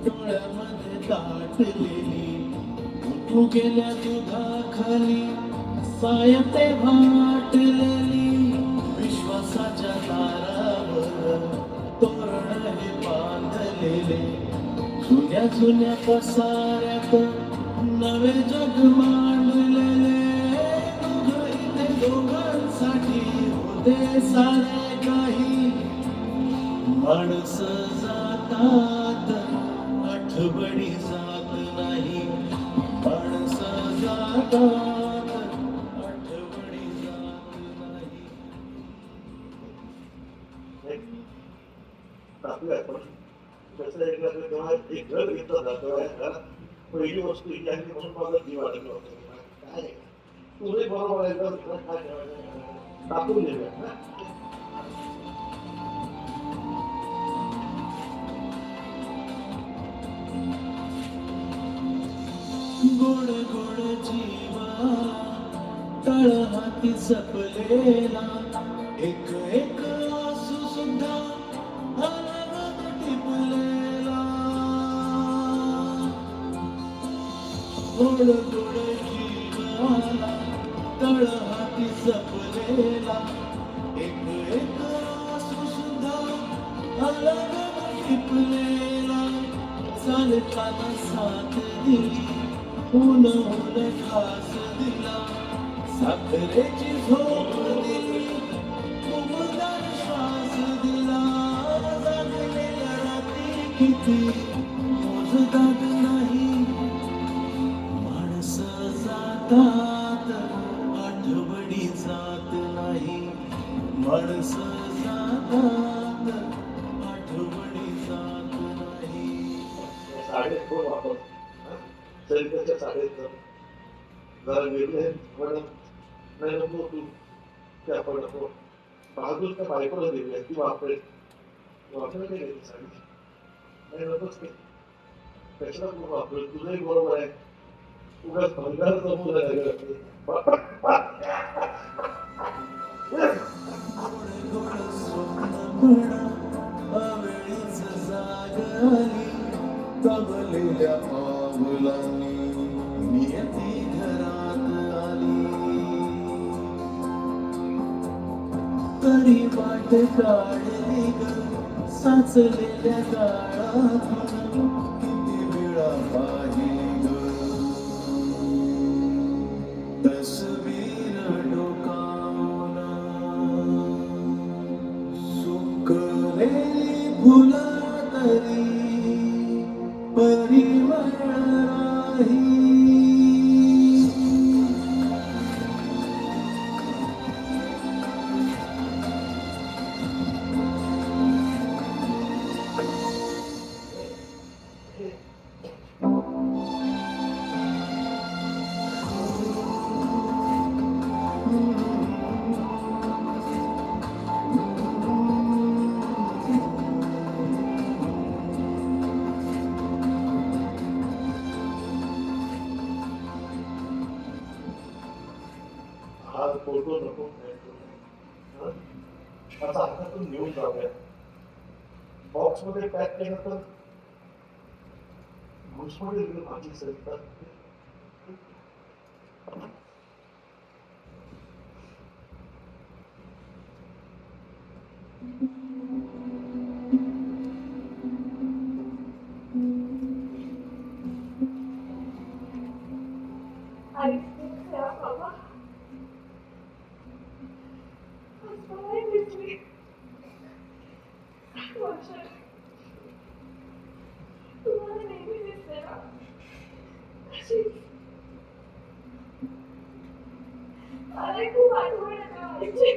डोळ्यामध्ये दाटलेली तू गेल्या दुधाखाली सायते वाटलेली विश्वासाच्या दारावर तोरण हे बांधलेले जुन्या जुन्या पसाऱ्यात नवे जग मांडलेले दोघं इथे दोघांसाठी होते सारे काही माणसं जातात आठवडी जात नाही माणसं जातात आठवडी जात नाही. टाकूया आपण कसं आहे तेव्हा एक घर घेतलं जातं घरात पहिली वस्तू ही आहे म्हणून माझा जीव अडकला होता काय तुझे बरोबर आहे का काय ठेवायचं टाकून देऊया गोड गोड जीवा तळहाती जपलेला एक एक आसू सुद्धा अलगद टिपलेला गोड गोड जीवाला तळहाती जपलेला एक एक आसू सुद्धा अलगद टिपलेला चालताना साथ दिली ऊन ऊन घास दिला साखरेची झोप दिली उबदार श्वास दिला जागलेल्या रात्री किती मोजदाद नाही माणसं जातात आठवडी जात नाही माणसं जातात आठवडी जात नाही. साडेत कोण वापर सैनिकाच्या साडेत जरा वेगळे म्हणून नाही नको तू ते आपण नको बहादूरच्या बायकोला देऊया ती वापरेल वापरेल नाही गेली साडी नाही नकोच ते कशाला तू वापरेल तुझंही बरोबर आहे उगाच भंगारचं मुलं आहे अवेळीच जाग आली तबलेल्या पावलांनी नियती घरात आली तरी वाट काढली ग साचलेल्या काळातून किती वेळा पाहिली ग तस्वीर डोकावून सुकलेली फुला तरी परिमळ राही हा फोटो नको आता हातातून घेऊन जाऊया बॉक्स मध्ये पॅक केलं तर घुसमध्ये भाजी सरिता अरे खूप आठवण येते